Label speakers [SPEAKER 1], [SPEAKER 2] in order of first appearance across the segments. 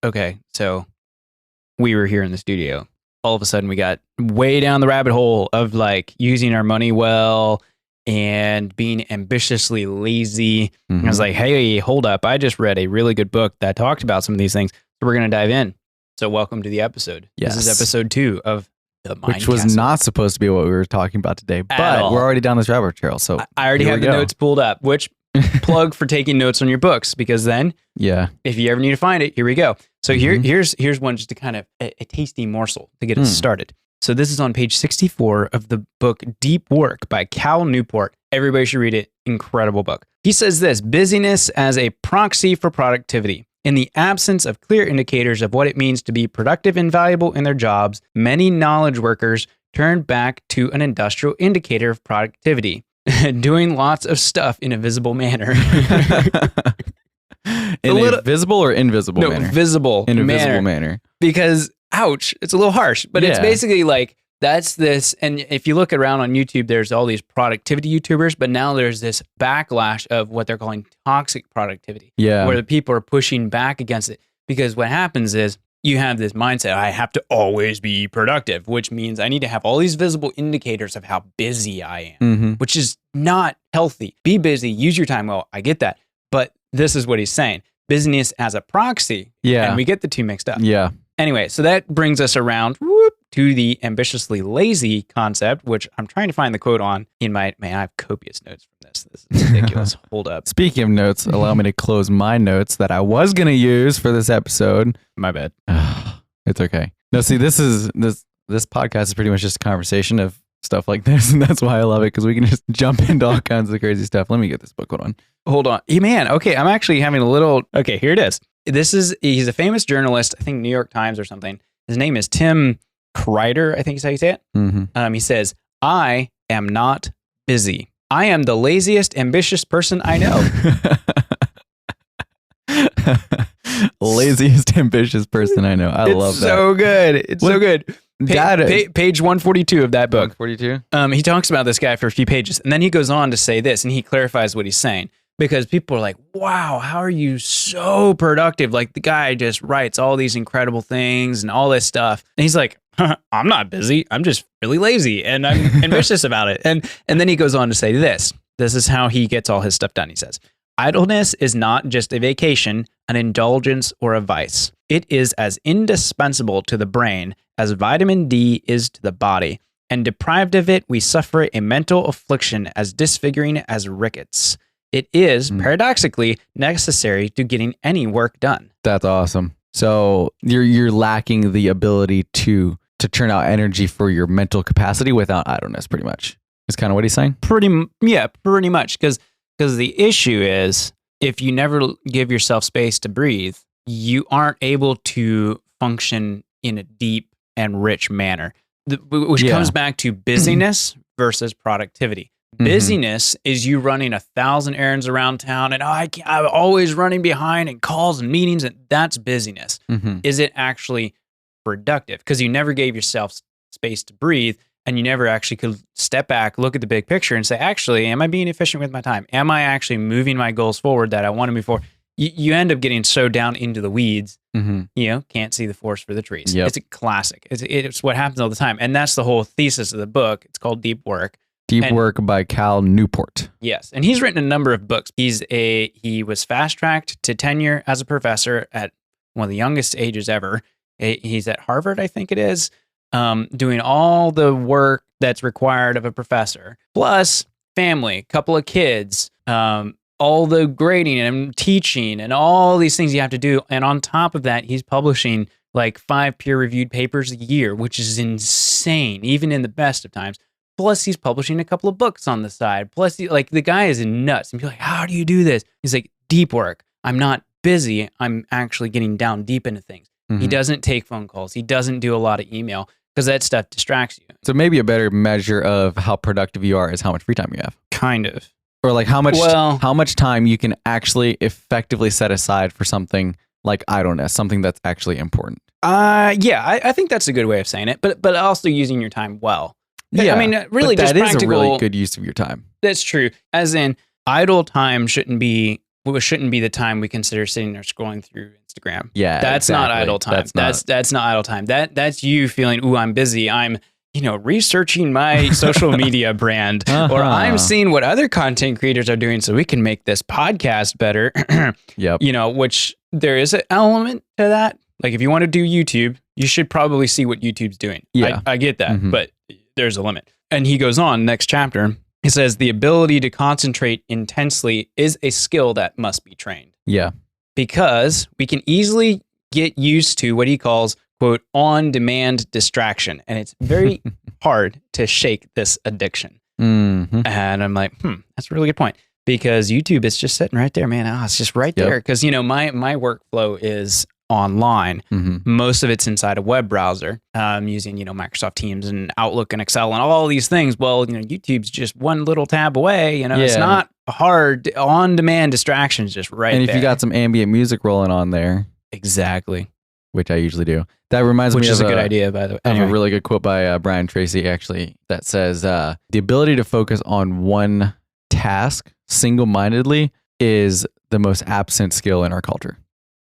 [SPEAKER 1] okay, so we were here in the studio. All of a sudden we got way down the rabbit hole of like using our money well and being ambitiously lazy. And I was like, hey, hold up. I just read a really good book that talked about some of these things. So we're going to dive in. So welcome to the episode.
[SPEAKER 2] Yes.
[SPEAKER 1] This is episode 2 of The Mind
[SPEAKER 2] Which was
[SPEAKER 1] Castle.
[SPEAKER 2] not supposed to be what we were talking about today, but we're already down this rabbit trail. So
[SPEAKER 1] I already have the notes pulled up, which plug for taking notes on your books, because then if you ever need to find it, here we go. So here's one just to kind of a tasty morsel to get us started. So this is on page 64 of the book Deep Work by Cal Newport. Everybody should read it. Incredible book. He says this: busyness as a proxy for productivity. In the absence of clear indicators of what it means to be productive and valuable in their jobs, many knowledge workers turn back to an industrial indicator of productivity, doing lots of stuff in a visible manner.
[SPEAKER 2] In a visible or invisible manner?
[SPEAKER 1] No, visible.
[SPEAKER 2] In a visible manner.
[SPEAKER 1] Because, ouch, it's a little harsh, but it's basically like, that's this. And if you look around on YouTube, there's all these productivity YouTubers, but now there's this backlash of what they're calling toxic productivity, where the people are pushing back against it. Because what happens is you have this mindset, I have to always be productive, which means I need to have all these visible indicators of how busy I am, which is not healthy. Be busy, use your time well. I get that. But this is what he's saying. Busyness as a proxy. And we get the two mixed up. Anyway, so that brings us around to the ambitiously lazy concept, which I'm trying to find the quote on in my, man, I have copious notes from this. This is ridiculous. Hold up.
[SPEAKER 2] Speaking of notes, allow me to close my notes that I was going to use for this episode.
[SPEAKER 1] My bad.
[SPEAKER 2] It's okay. No, see, this podcast is pretty much just a conversation of stuff like this, and that's why I love it, because we can just jump into all kinds of crazy stuff. Let me get this book. Hold on.
[SPEAKER 1] Hey, man. Okay, I'm actually having a little. Okay, here it is. He's a famous journalist, I think New York Times or something. His name is Tim Kreider, I think is how you say it. He says, I am not busy. I am the laziest, ambitious person I know.
[SPEAKER 2] Laziest, ambitious person I know. I love that.
[SPEAKER 1] So good. It's so good. Page 142 of that book.
[SPEAKER 2] 142?
[SPEAKER 1] He talks about this guy for a few pages, and then he goes on to say this, and he clarifies what he's saying. Because people are like, wow, how are you so productive? Like, the guy just writes all these incredible things and all this stuff. And he's like, I'm not busy. I'm just really lazy and I'm ambitious about it. And then he goes on to say this. This is how he gets all his stuff done. He says, idleness is not just a vacation, an indulgence, or a vice. It is as indispensable to the brain as vitamin D is to the body. And deprived of it, we suffer a mental affliction as disfiguring as rickets. It is, paradoxically, necessary to getting any work done.
[SPEAKER 2] That's awesome. So you're lacking the ability to turn out energy for your mental capacity without idleness, pretty much. Is kind of what he's saying?
[SPEAKER 1] Pretty much. Because the issue is, if you never give yourself space to breathe, you aren't able to function in a deep and rich manner, which comes back to busyness versus productivity. Busyness is you running 1,000 errands around town and I'm always running behind and calls and meetings, and that's busyness. Is it actually productive? Because you never gave yourself space to breathe, and you never actually could step back, look at the big picture and say, actually, am I being efficient with my time? Am I actually moving my goals forward that I want to move forward? You end up getting so down into the weeds, can't see the forest for the trees. It's a classic. It's what happens all the time. And that's the whole thesis of the book. It's called Deep Work.
[SPEAKER 2] Deep Work by Cal Newport.
[SPEAKER 1] Yes. And he's written a number of books. He was fast-tracked to tenure as a professor at one of the youngest ages ever. He's at Harvard, I think it is, doing all the work that's required of a professor, plus family, couple of kids, all the grading and teaching and all these things you have to do. And on top of that, he's publishing like 5 peer-reviewed papers a year, which is insane, even in the best of times. Plus, he's publishing a couple of books on the side. Plus, the guy is nuts. And you're like, how do you do this? He's like, deep work. I'm not busy. I'm actually getting down deep into things. He doesn't take phone calls. He doesn't do a lot of email because that stuff distracts you.
[SPEAKER 2] So maybe a better measure of how productive you are is how much free time you have.
[SPEAKER 1] Kind of.
[SPEAKER 2] Or like how much time you can actually effectively set aside for something like idleness, something that's actually important.
[SPEAKER 1] I think that's a good way of saying it. But also using your time well.
[SPEAKER 2] Yeah,
[SPEAKER 1] I mean, really, just practical.
[SPEAKER 2] That is a really good use of your time.
[SPEAKER 1] That's true. As in, idle time shouldn't be shouldn't be the time we consider sitting there scrolling through Instagram.
[SPEAKER 2] Yeah,
[SPEAKER 1] that's not
[SPEAKER 2] exactly.
[SPEAKER 1] idle time. That's not idle time. That's you feeling, ooh, I'm busy. I'm researching my social media brand, or I'm seeing what other content creators are doing so we can make this podcast better.
[SPEAKER 2] Yep.
[SPEAKER 1] Which there is an element to that. Like if you want to do YouTube, you should probably see what YouTube's doing.
[SPEAKER 2] Yeah.
[SPEAKER 1] I get that, but there's a limit. And he goes on, next chapter, he says, the ability to concentrate intensely is a skill that must be trained.
[SPEAKER 2] Yeah.
[SPEAKER 1] Because we can easily get used to what he calls, quote, on-demand distraction. And it's very hard to shake this addiction.
[SPEAKER 2] Mm-hmm.
[SPEAKER 1] And I'm like, that's a really good point. Because YouTube is just sitting right there, man. It's just right there. Because, my workflow is online. Most of it's inside a web browser, using, Microsoft Teams and Outlook and Excel and all these things. Well, YouTube's just one little tab away. It's not hard. On-demand distractions just right there.
[SPEAKER 2] And if you got some ambient music rolling on there.
[SPEAKER 1] Exactly.
[SPEAKER 2] Which I usually do. That reminds me of
[SPEAKER 1] Which is a good idea, by the way.
[SPEAKER 2] Anyway. A really good quote by Brian Tracy, actually, that says, the ability to focus on one task single-mindedly is the most absent skill in our culture.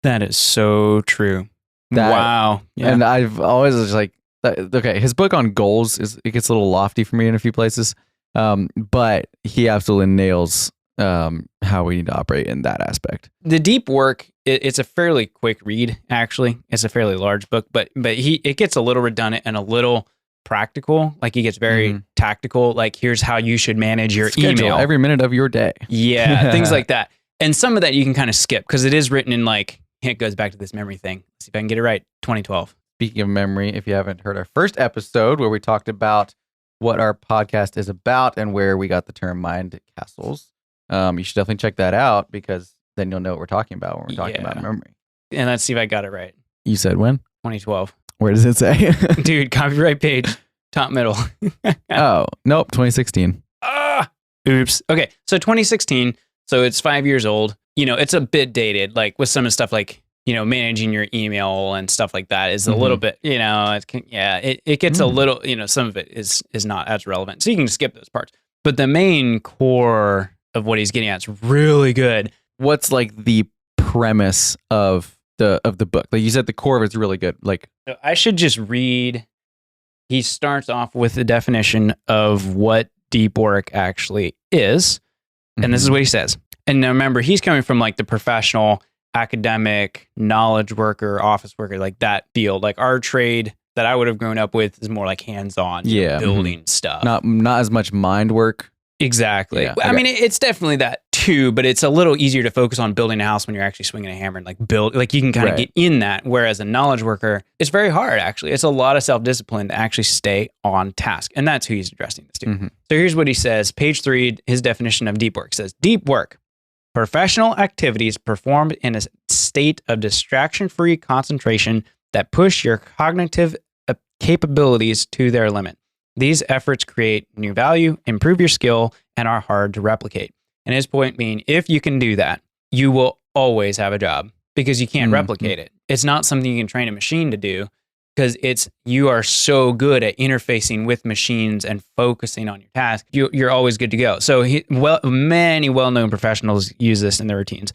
[SPEAKER 1] That is so true. Wow. Yeah.
[SPEAKER 2] And I've always just like, okay, his book on goals it gets a little lofty for me in a few places. But he absolutely nails how we need to operate in that aspect.
[SPEAKER 1] The deep work, it's a fairly quick read, actually. It's a fairly large book, but it gets a little redundant and a little practical. Like he gets very tactical. Like here's how you should manage your email
[SPEAKER 2] every minute of your day.
[SPEAKER 1] Yeah, things like that. And some of that you can kind of skip because it is written in like, it goes back to this memory thing. Let's see if I can get it right. 2012.
[SPEAKER 2] Speaking of memory, if you haven't heard our first episode where we talked about what our podcast is about and where we got the term mind castles, you should definitely check that out because then you'll know what we're talking about when we're talking about memory.
[SPEAKER 1] And let's see if I got it right.
[SPEAKER 2] You said when?
[SPEAKER 1] 2012.
[SPEAKER 2] Where does it say?
[SPEAKER 1] Dude, copyright page, top middle.
[SPEAKER 2] Oh, nope, 2016.
[SPEAKER 1] Oops. Okay, so 2016, so it's 5 years old. It's a bit dated, like with some of the stuff like, managing your email and stuff like that is a little bit, it gets a little, some of it is not as relevant. So you can skip those parts. But the main core of what he's getting at is really good.
[SPEAKER 2] What's like the premise of the book? Like you said, the core of it's really good. Like
[SPEAKER 1] I should just read. He starts off with the definition of what deep work actually is. And this is what he says. And now remember, he's coming from like the professional, academic, knowledge worker, office worker, like that field. Like our trade that I would have grown up with is more like hands-on, building stuff.
[SPEAKER 2] Not as much mind work.
[SPEAKER 1] Exactly.
[SPEAKER 2] Yeah,
[SPEAKER 1] I mean, it's definitely that too, but it's a little easier to focus on building a house when you're actually swinging a hammer and like build, like you can kind of get in that. Whereas a knowledge worker, it's very hard actually. It's a lot of self-discipline to actually stay on task. And that's who he's addressing this to. So here's what he says. Page 3, his definition of deep work says, deep work, professional activities performed in a state of distraction-free concentration that push your cognitive capabilities to their limit. These efforts create new value, improve your skill, and are hard to replicate. And his point being, if you can do that, you will always have a job because you can't replicate it. It's not something you can train a machine to do because you are so good at interfacing with machines and focusing on your task. You're always good to go. So many well-known professionals use this in their routines.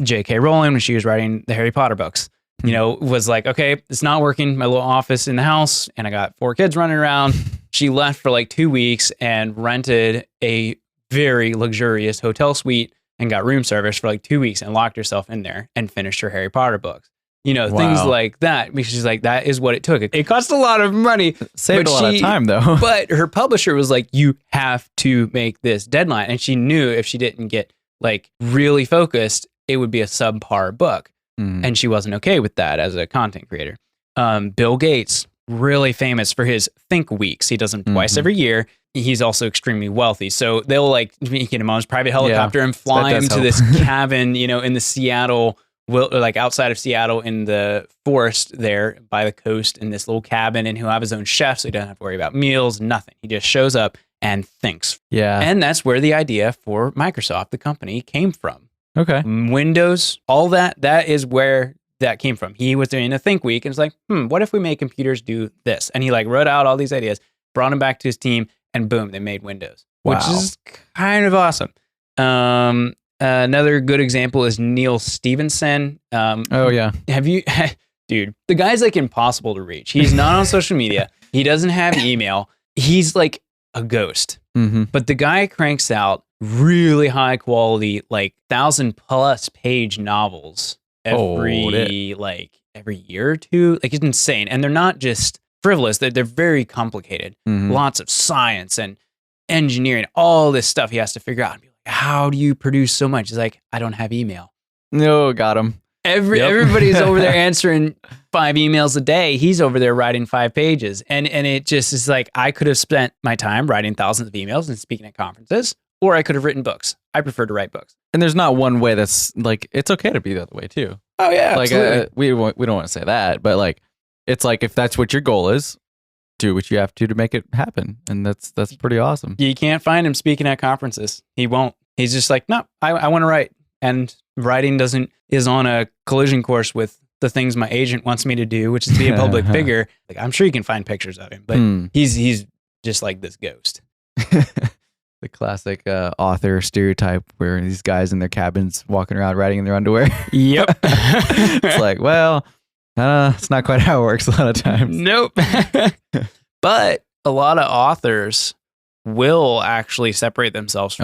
[SPEAKER 1] J.K. Rowling, when she was writing the Harry Potter books, was like, okay, it's not working. My little office in the house, and I got 4 kids running around. She left for like 2 weeks and rented a very luxurious hotel suite and got room service for like 2 weeks and locked herself in there and finished her Harry Potter books. Things like that. Because she's like, that is what it took. It cost a lot of money.
[SPEAKER 2] Saved a lot of time though.
[SPEAKER 1] But her publisher was like, you have to make this deadline. And she knew if she didn't get like really focused, it would be a subpar book. And she wasn't okay with that as a content creator. Bill Gates, really famous for his Think Weeks. He does them twice every year. He's also extremely wealthy. So they'll like get him on his private helicopter and fly him to this cabin, in the Seattle, like outside of Seattle in the forest there by the coast in this little cabin. And he'll have his own chef. So he doesn't have to worry about meals, nothing. He just shows up and thinks.
[SPEAKER 2] Yeah.
[SPEAKER 1] And that's where the idea for Microsoft, the company, came from.
[SPEAKER 2] Okay.
[SPEAKER 1] Windows, all that is where that came from. He was doing a Think Week and was like, what if we make computers do this? And he like wrote out all these ideas, brought them back to his team, and boom, they made Windows, which is kind of awesome. Another good example is Neil Stevenson.
[SPEAKER 2] Oh yeah.
[SPEAKER 1] Have you, dude? The guy's like impossible to reach. He's not on social media. He doesn't have email. He's like a ghost.
[SPEAKER 2] Mm-hmm.
[SPEAKER 1] But the guy cranks out really high quality, like 1,000+ page novels every year or two. Like, it's insane. And they're not just frivolous. They're very complicated.
[SPEAKER 2] Mm-hmm.
[SPEAKER 1] Lots of science and engineering, all this stuff he has to figure out. And be like, how do you produce so much? He's like, I don't have email.
[SPEAKER 2] No, got him.
[SPEAKER 1] Everybody's over there answering 5 emails a day. He's over there writing 5 pages. And it just is like, I could have spent my time writing thousands of emails and speaking at conferences, or I could have written books. I prefer to write books.
[SPEAKER 2] And there's not one way that's like, it's okay to be the other way too.
[SPEAKER 1] Oh yeah,
[SPEAKER 2] like we don't want to say that, but like, it's like, if that's what your goal is, do what you have to make it happen. And that's pretty awesome.
[SPEAKER 1] You can't find him speaking at conferences. He won't. He's just like, no, I want to write. And writing is on a collision course with the things my agent wants me to do, which is be a public figure. Like, I'm sure you can find pictures of him, but he's just like this ghost.
[SPEAKER 2] The classic author stereotype where these guys in their cabins walking around writing in their underwear.
[SPEAKER 1] Yep.
[SPEAKER 2] It's like, well, it's not quite how it works a lot of times.
[SPEAKER 1] Nope. But a lot of authors will actually separate themselves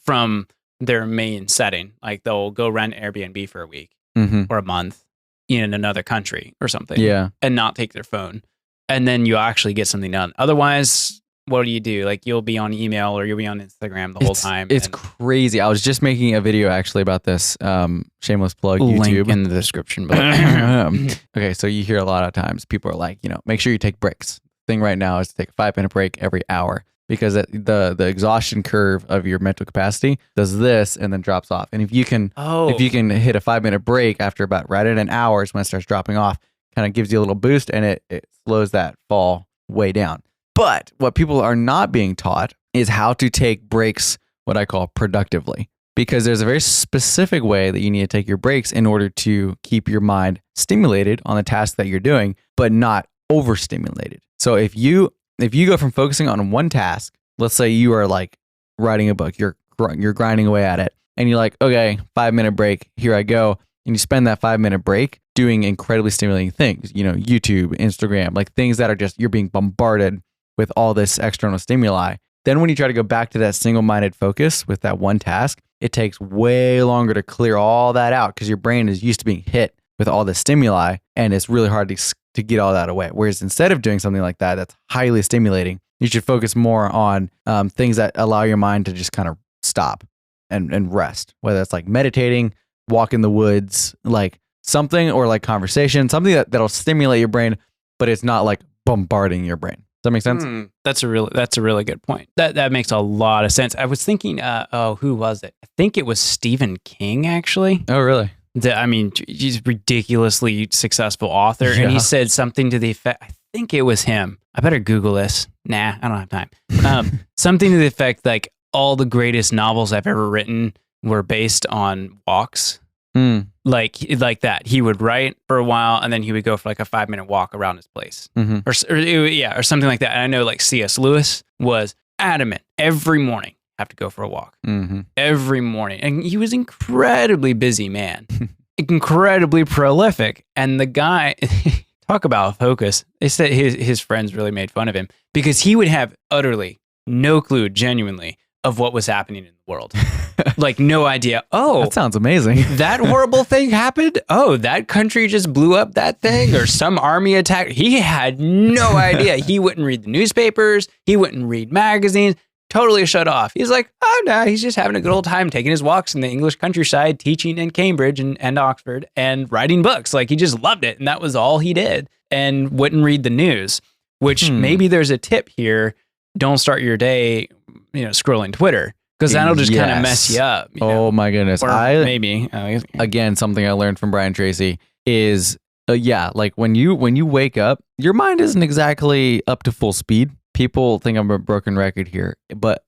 [SPEAKER 1] from their main setting. Like, they'll go rent Airbnb for a week or a month in another country or something.
[SPEAKER 2] Yeah.
[SPEAKER 1] And not take their phone. And then you actually get something done. Otherwise, what do you do? Like, you'll be on email or you'll be on Instagram the whole time.
[SPEAKER 2] It's crazy. I was just making a video actually about this. Shameless plug, YouTube.
[SPEAKER 1] Link in the description below.
[SPEAKER 2] Okay, so you hear a lot of times people are like, make sure you take breaks. The thing right now is to take a 5-minute break every hour, because the exhaustion curve of your mental capacity does this and then drops off. And if you can hit a 5-minute break after about right at an hour is when it starts dropping off, kind of gives you a little boost and it slows that fall way down. But what people are not being taught is how to take breaks, what I call productively, because there's a very specific way that you need to take your breaks in order to keep your mind stimulated on the task that you're doing, but not overstimulated. So if you go from focusing on one task, let's say you are like writing a book, you're grinding away at it, and you're like, okay, 5-minute break, here I go. And you spend that 5-minute break doing incredibly stimulating things, YouTube, Instagram, like things that are just, you're being bombarded with all this external stimuli. Then when you try to go back to that single-minded focus with that one task, it takes way longer to clear all that out because your brain is used to being hit with all this stimuli, and it's really hard to get all that away. Whereas instead of doing something like that, that's highly stimulating, you should focus more on things that allow your mind to just kind of stop and rest, whether it's like meditating, walk in the woods, like something, or like conversation, something that'll stimulate your brain, but it's not like bombarding your brain. Does that make sense?
[SPEAKER 1] That's a really good point. That makes a lot of sense. I was thinking, who was it? I think it was Stephen King, actually.
[SPEAKER 2] Oh, really?
[SPEAKER 1] He's a ridiculously successful author, and he said something to the effect, I think it was him. I better Google this. Nah, I don't have time. Something to the effect like, all the greatest novels I've ever written were based on walks. Like that. He would write for a while, and then he would go for like a 5-minute walk around his place, or something like that. And I know like C.S. Lewis was adamant every morning have to go for a walk every morning, and he was incredibly busy man, incredibly prolific. And the guy, talk about focus. They said his friends really made fun of him because he would have utterly no clue, genuinely, of what was happening in the world. Like, no idea. Oh,
[SPEAKER 2] that sounds amazing.
[SPEAKER 1] That horrible thing happened. Oh, that country just blew up that thing, or some army attack. He had no idea. He wouldn't read the newspapers. He wouldn't read magazines. Totally shut off. He's like, oh no, he's just having a good old time taking his walks in the English countryside, teaching in Cambridge and Oxford, and writing books. Like, he just loved it, and that was all he did, and wouldn't read the news. Which maybe there's a tip here. Don't start your day, scrolling Twitter, because that'll just kind of mess you up.
[SPEAKER 2] Oh my goodness.
[SPEAKER 1] Or maybe
[SPEAKER 2] again, something I learned from Brian Tracy is, like when you wake up, your mind isn't exactly up to full speed. People think I'm a broken record here, but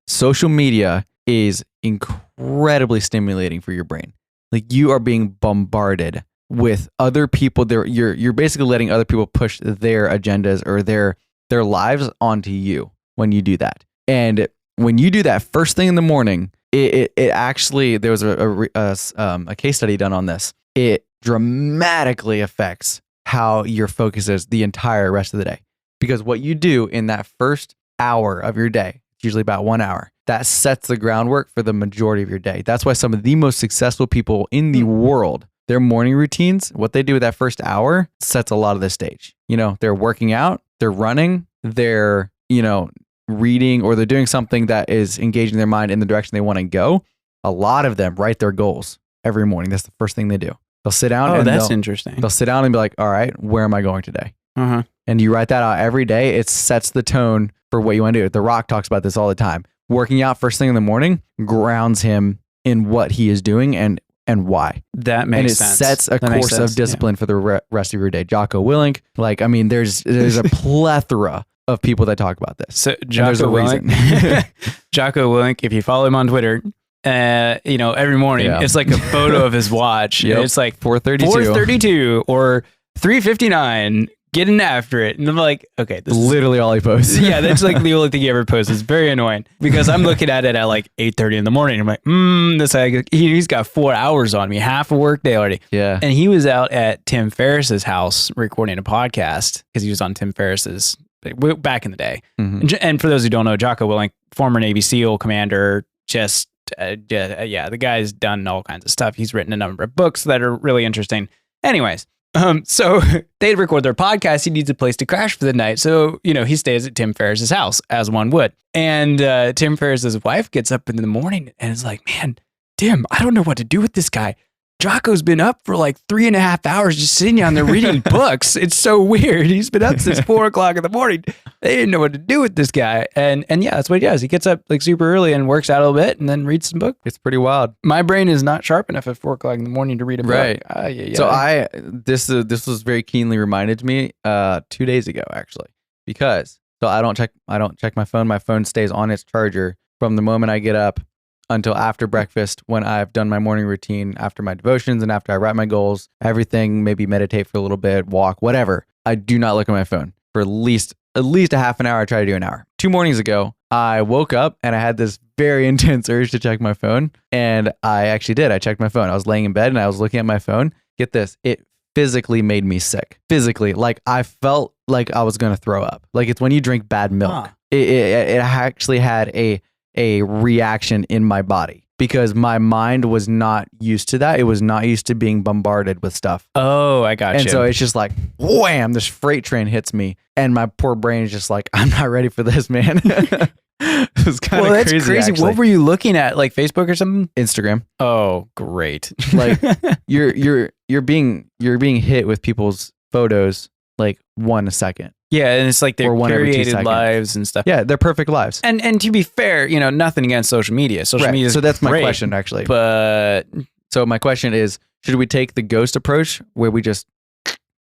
[SPEAKER 2] social media is incredibly stimulating for your brain. Like, you are being bombarded with other people. You're basically letting other people push their agendas or their lives onto you when you do that. And when you do that first thing in the morning, it actually, there was a case study done on this. It dramatically affects how your focus is the entire rest of the day. Because what you do in that first hour of your day, it's usually about 1 hour, that sets the groundwork for the majority of your day. That's why some of the most successful people in the world, their morning routines, what they do with that first hour sets a lot of the stage. You know, they're working out, they're running, they're, you know, reading, or they're doing something that is engaging their mind in the direction they want to go. A lot of them write their goals every morning. That's the first thing they do. They'll sit down and
[SPEAKER 1] that's interesting.
[SPEAKER 2] They'll sit down and be like, all right, where am I going today?
[SPEAKER 1] Uh-huh.
[SPEAKER 2] And you write that out every day. It sets the tone for what you want to do. The Rock talks about this all the time. Working out first thing in the morning grounds him in what he is doing and why.
[SPEAKER 1] That makes sense.
[SPEAKER 2] And it sets a course of discipline for the rest of your day. Jocko Willink, like, I mean, there's a plethora of people that talk about this.
[SPEAKER 1] So Jocko Willink, if you follow him on Twitter, you know, every morning it's like a photo of his watch.
[SPEAKER 2] Yep.
[SPEAKER 1] And it's like
[SPEAKER 2] 4:32
[SPEAKER 1] or 3:59, getting after it. And I'm like, okay, this
[SPEAKER 2] literally all he posts.
[SPEAKER 1] Yeah, that's like the only thing he ever posts. It's very annoying because I'm looking at it at like 8:30 in the morning. I'm like, this guy, he's got 4 hours on me, half a work day already.
[SPEAKER 2] Yeah.
[SPEAKER 1] And he was out at Tim Ferriss's house recording a podcast because he was on Tim Ferriss's back in the day.
[SPEAKER 2] Mm-hmm.
[SPEAKER 1] And for those who don't know, Jocko Willink, former Navy SEAL commander, the guy's done all kinds of stuff. He's written a number of books that are really interesting. Anyways, so they'd record their podcast. He needs a place to crash for the night. So, you know, he stays at Tim Ferriss's house, as one would. And Tim Ferriss's wife gets up in the morning and is like, man, Tim, I don't know what to do with this guy. Jocko's been up for like 3.5 hours just sitting down there reading books. It's so weird. He's been up since 4 o'clock in the morning. They didn't know what to do with this guy. And yeah, that's what he does. He gets up like super early and works out a little bit and then reads some book.
[SPEAKER 2] It's pretty wild.
[SPEAKER 1] My brain is not sharp enough at 4 o'clock in the morning to read a book.
[SPEAKER 2] Right. So this was very keenly reminded to me 2 days ago, actually, because I don't check my phone. My phone stays on its charger from the moment I get up until after breakfast, when I've done my morning routine, after my devotions and after I write my goals, everything, maybe meditate for a little bit, walk, whatever. I do not look at my phone for at least a half an hour. I try to do an hour. 2 mornings ago, I woke up and I had this very intense urge to check my phone. And I actually did. I checked my phone. I was laying in bed and I was looking at my phone. Get this. It physically made me sick. Physically. Like I felt like I was going to throw up. Like it's when you drink bad milk. It actually had a reaction in my body because my mind was not used to that. It was not used to being bombarded with stuff.
[SPEAKER 1] Oh, I got you.
[SPEAKER 2] And so it's just like, wham, this freight train hits me. And my poor brain is just like, I'm not ready for this, man. It was kind of crazy.
[SPEAKER 1] That's crazy.
[SPEAKER 2] Actually.
[SPEAKER 1] What were you looking at? Like Facebook or something?
[SPEAKER 2] Instagram.
[SPEAKER 1] Oh, great.
[SPEAKER 2] Like you're being hit with people's photos like 1 second.
[SPEAKER 1] Yeah, and it's like their curated lives and stuff.
[SPEAKER 2] Yeah, they're perfect lives.
[SPEAKER 1] And to be fair, you know, nothing against social media. Social media is
[SPEAKER 2] so that's my
[SPEAKER 1] great,
[SPEAKER 2] question, actually.
[SPEAKER 1] But
[SPEAKER 2] so my question is, should we take the ghost approach where we just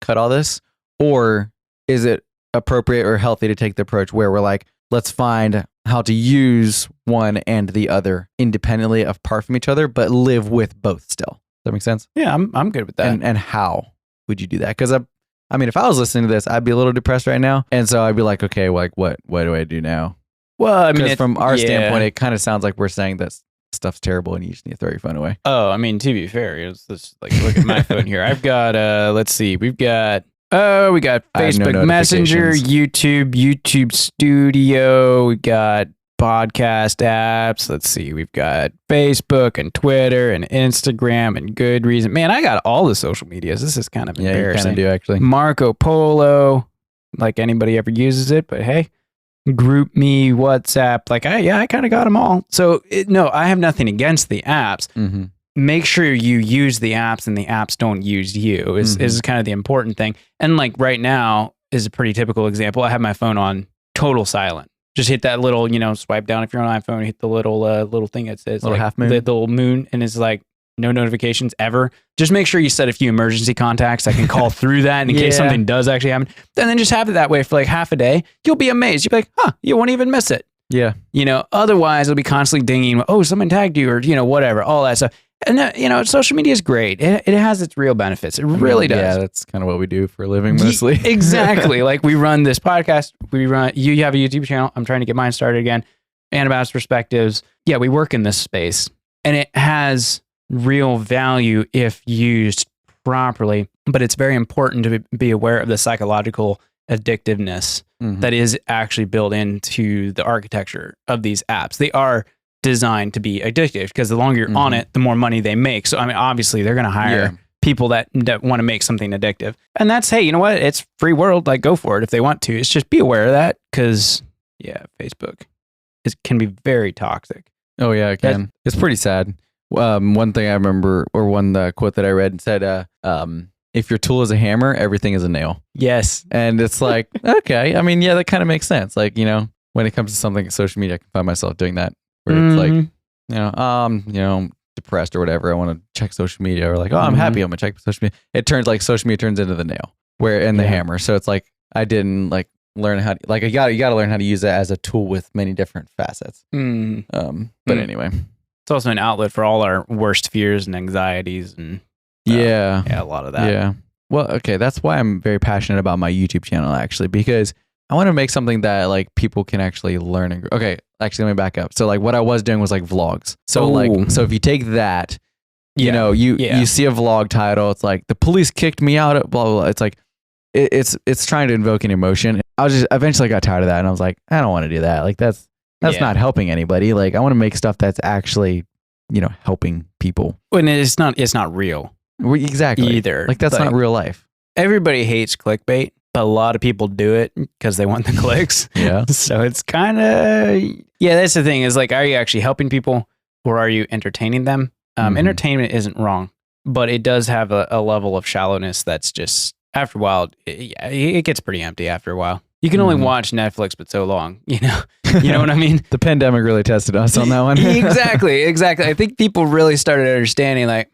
[SPEAKER 2] cut all this? Or is it appropriate or healthy to take the approach where we're like, let's find how to use one and the other independently apart from each other, but live with both still? Does that make sense?
[SPEAKER 1] Yeah, I'm good with that.
[SPEAKER 2] And how would you do that? Because I mean, if I was listening to this, I'd be a little depressed right now. And so I'd be like, okay, like what do I do now?
[SPEAKER 1] Well, I mean,
[SPEAKER 2] from our standpoint, it kind of sounds like we're saying that stuff's terrible and you just need to throw your phone away.
[SPEAKER 1] Oh, I mean, to be fair, it's just like, look at my phone here. I've got, let's see, we got Facebook Messenger, YouTube Studio, we got podcast apps. Let's see, we've got Facebook and Twitter and Instagram and Goodreads. Man, I got all the social medias. This is kind of embarrassing.
[SPEAKER 2] Yeah, you kind of do, actually.
[SPEAKER 1] Marco Polo, like anybody ever uses it, but hey, GroupMe, WhatsApp, like I kind of got them all. So no, I have nothing against the apps.
[SPEAKER 2] Mm-hmm.
[SPEAKER 1] Make sure you use the apps and the apps don't use you is kind of the important thing. And like right now is a pretty typical example. I have my phone on total silent. Just hit that little, swipe down if you're on iPhone, hit the little thing that says
[SPEAKER 2] little
[SPEAKER 1] like
[SPEAKER 2] half moon.
[SPEAKER 1] The little moon, and it's like no notifications ever. Just make sure you set a few emergency contacts that can call through that in case something does actually happen. And then just have it that way for like half a day. You'll be amazed. You'll be like, you won't even miss it.
[SPEAKER 2] Yeah.
[SPEAKER 1] Otherwise it'll be constantly dinging, someone tagged you or, whatever, all that stuff. And, social media is great. It has its real benefits. It really does.
[SPEAKER 2] Yeah, that's kind of what we do for a living mostly.
[SPEAKER 1] Exactly. Like we run this podcast. You have a YouTube channel. I'm trying to get mine started again. Anabaptist perspectives. Yeah, we work in this space, and it has real value if used properly, but it's very important to be aware of the psychological addictiveness that is actually built into the architecture of these apps. They are designed to be addictive because the longer you're on it, the more money they make. So, I mean, obviously they're going to hire people that want to make something addictive. And that's, hey, you know what? It's free world. Like, go for it if they want to. It's just be aware of that because, yeah, Facebook can be very toxic.
[SPEAKER 2] Oh, yeah, it can. It's pretty sad. One thing I remember, or one quote that I read said, if your tool is a hammer, everything is a nail.
[SPEAKER 1] Yes.
[SPEAKER 2] And it's like, okay. I mean, yeah, that kind of makes sense. Like, when it comes to something like social media, I can find myself doing that where it's like, depressed or whatever. I want to check social media, or like, oh, I'm happy. I'm going to check social media. It turns like social media turns into the nail and the hammer. So it's like, I didn't like learn how to, like, you got to learn how to use it as a tool with many different facets. But anyway,
[SPEAKER 1] it's also an outlet for all our worst fears and anxieties and a lot of that.
[SPEAKER 2] Yeah. Well, okay. That's why I'm very passionate about my YouTube channel, actually, because I want to make something that like people can actually learn. Okay. Actually, let me back up. So like what I was doing was like vlogs. So so if you take that, you see a vlog title, it's like the police kicked me out at blah, blah, blah. It's like, it's trying to invoke an emotion. Eventually got tired of that. And I was like, I don't want to do that. Like that's not helping anybody. Like I want to make stuff that's actually, helping people.
[SPEAKER 1] When it's not real.
[SPEAKER 2] Exactly.
[SPEAKER 1] Either.
[SPEAKER 2] Like that's not real life.
[SPEAKER 1] Everybody hates clickbait, but a lot of people do it because they want the clicks.
[SPEAKER 2] Yeah.
[SPEAKER 1] So it's kind of, that's the thing is like, are you actually helping people or are you entertaining them? Entertainment isn't wrong, but it does have a level of shallowness that's just, after a while, it gets pretty empty after a while. You can only watch Netflix, but so long, You know what I mean?
[SPEAKER 2] The pandemic really tested us on that one.
[SPEAKER 1] Exactly. I think people really started understanding like,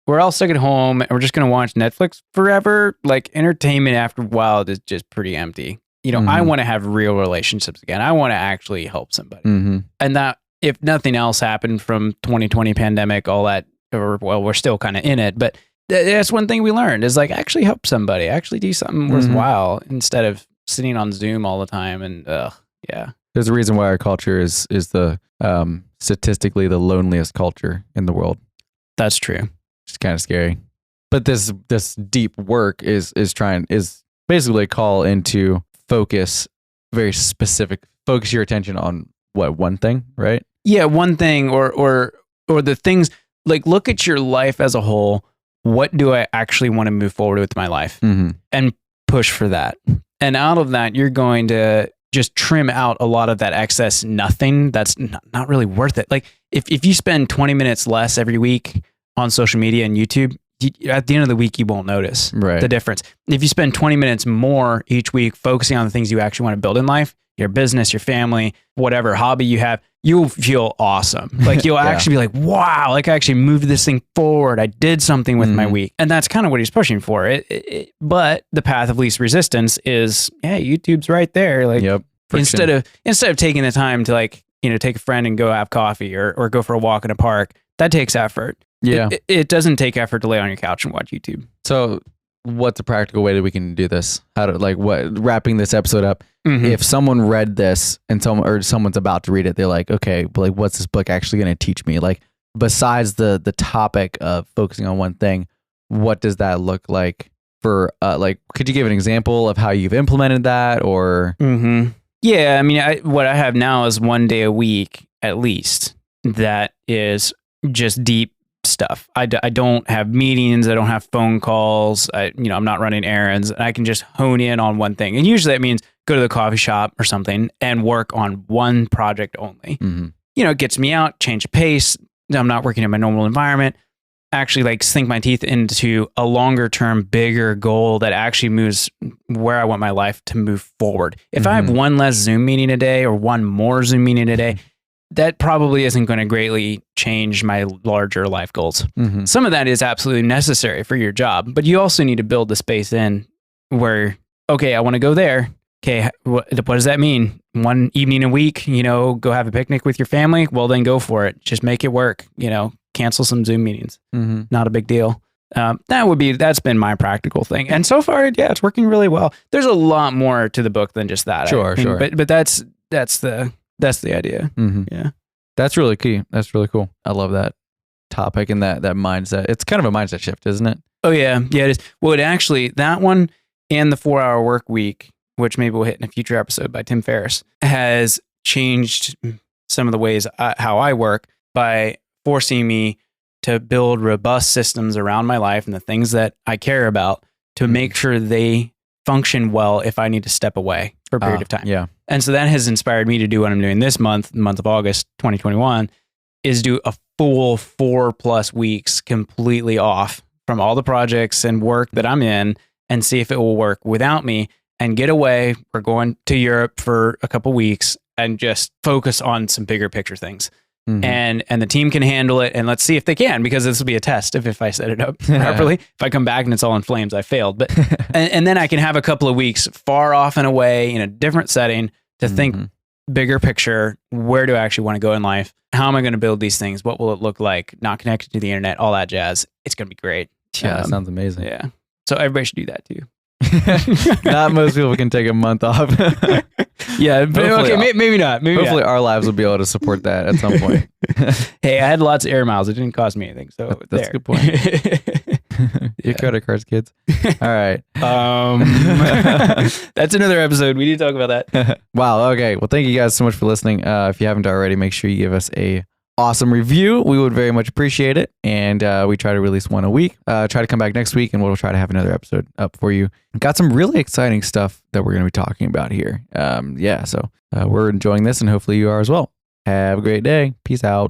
[SPEAKER 1] we're all stuck at home and we're just going to watch Netflix forever. Like entertainment after a while is just pretty empty. I want to have real relationships again. I want to actually help somebody. And that, if nothing else happened from 2020 pandemic, all that, or well, we're still kind of in it, but that's one thing we learned is like actually help somebody, actually do something worthwhile instead of sitting on Zoom all the time. And
[SPEAKER 2] there's a reason why our culture is the statistically the loneliest culture in the world.
[SPEAKER 1] That's true.
[SPEAKER 2] It's kind of scary. But this deep work is basically a call into focus, very specific, focus your attention on one thing, right?
[SPEAKER 1] Yeah, one thing or the things, like look at your life as a whole. What do I actually want to move forward with my life? And push for that. And out of that, you're going to just trim out a lot of that excess nothing that's not really worth it. Like if you spend 20 minutes less every week on social media and YouTube, at the end of the week, you won't notice the difference. If you spend 20 minutes more each week focusing on the things you actually want to build in life, your business, your family, whatever hobby you have, you'll feel awesome. Like you'll actually be like, wow, like I actually moved this thing forward. I did something with my week. And that's kind of what he's pushing for. But the path of least resistance is, YouTube's right there. Like instead of taking the time to like, take a friend and go have coffee or go for a walk in a park, that takes effort.
[SPEAKER 2] Yeah.
[SPEAKER 1] It doesn't take effort to lay on your couch and watch YouTube.
[SPEAKER 2] So what's a practical way that we can do this? How to wrapping this episode up? If someone read this and someone's about to read it, they're like, okay, but like, what's this book actually going to teach me? Like, besides the topic of focusing on one thing, what does that look like for? Like, could you give an example of how you've implemented that? Or
[SPEAKER 1] yeah, I mean, what I have now is 1 day a week at least that is just deep stuff. I don't have meetings. I don't have phone calls. I'm not running errands. I can just hone in on one thing. And usually that means go to the coffee shop or something and work on one project only. It gets me out, change of pace. I'm not working in my normal environment. Actually like sink my teeth into a longer term, bigger goal that actually moves where I want my life to move forward. If I have one less Zoom meeting a day or one more Zoom meeting a day, that probably isn't going to greatly change my larger life goals. Some of that is absolutely necessary for your job, but you also need to build the space in where, okay, I want to go there. Okay, what does that mean? One evening a week, go have a picnic with your family? Well, then go for it. Just make it work. Cancel some Zoom meetings. Not a big deal. That's been my practical thing. And so far, it's working really well. There's a lot more to the book than just that.
[SPEAKER 2] Sure.
[SPEAKER 1] But that's the That's the idea.
[SPEAKER 2] Mm-hmm.
[SPEAKER 1] Yeah.
[SPEAKER 2] That's really key. That's really cool. I love that topic and that mindset. It's kind of a mindset shift, isn't it?
[SPEAKER 1] Oh yeah. Yeah, it is. Well, it actually, that one and the 4-hour work week, which maybe we'll hit in a future episode by Tim Ferriss, has changed some of the ways how I work by forcing me to build robust systems around my life and the things that I care about to make sure they function well if I need to step away for a period of time.
[SPEAKER 2] Yeah.
[SPEAKER 1] And so that has inspired me to do what I'm doing this month, the month of August 2021, is do a full 4+ weeks completely off from all the projects and work that I'm in and see if it will work without me and get away. We're going to Europe for a couple weeks and just focus on some bigger picture things. And the team can handle it, and let's see if they can, because this will be a test if I set it up properly. If I come back and it's all in flames, I failed. But and then I can have a couple of weeks far off and away in a different setting to think bigger picture. Where do I actually want to go in life? How am I going to build these things? What will it look like? Not connected to the internet, all that jazz. It's going to be great.
[SPEAKER 2] Yeah, that sounds amazing.
[SPEAKER 1] Yeah. So everybody should do that too.
[SPEAKER 2] Not most people can take a month off.
[SPEAKER 1] Yeah, but okay, maybe not.
[SPEAKER 2] Hopefully our lives will be able to support that at some point.
[SPEAKER 1] Hey, I had lots of air miles. It didn't cost me anything. So
[SPEAKER 2] that's a good point. Your credit cards, kids. All right.
[SPEAKER 1] That's another episode. We need to talk about that.
[SPEAKER 2] Wow. Okay. Well, thank you guys so much for listening. If you haven't already, make sure you give us a awesome review. We would very much appreciate it. And we try to release one a week. Try to come back next week and we'll try to have another episode up for you. Got some really exciting stuff that we're going to be talking about here. So we're enjoying this and hopefully you are as well. Have a great day. Peace out.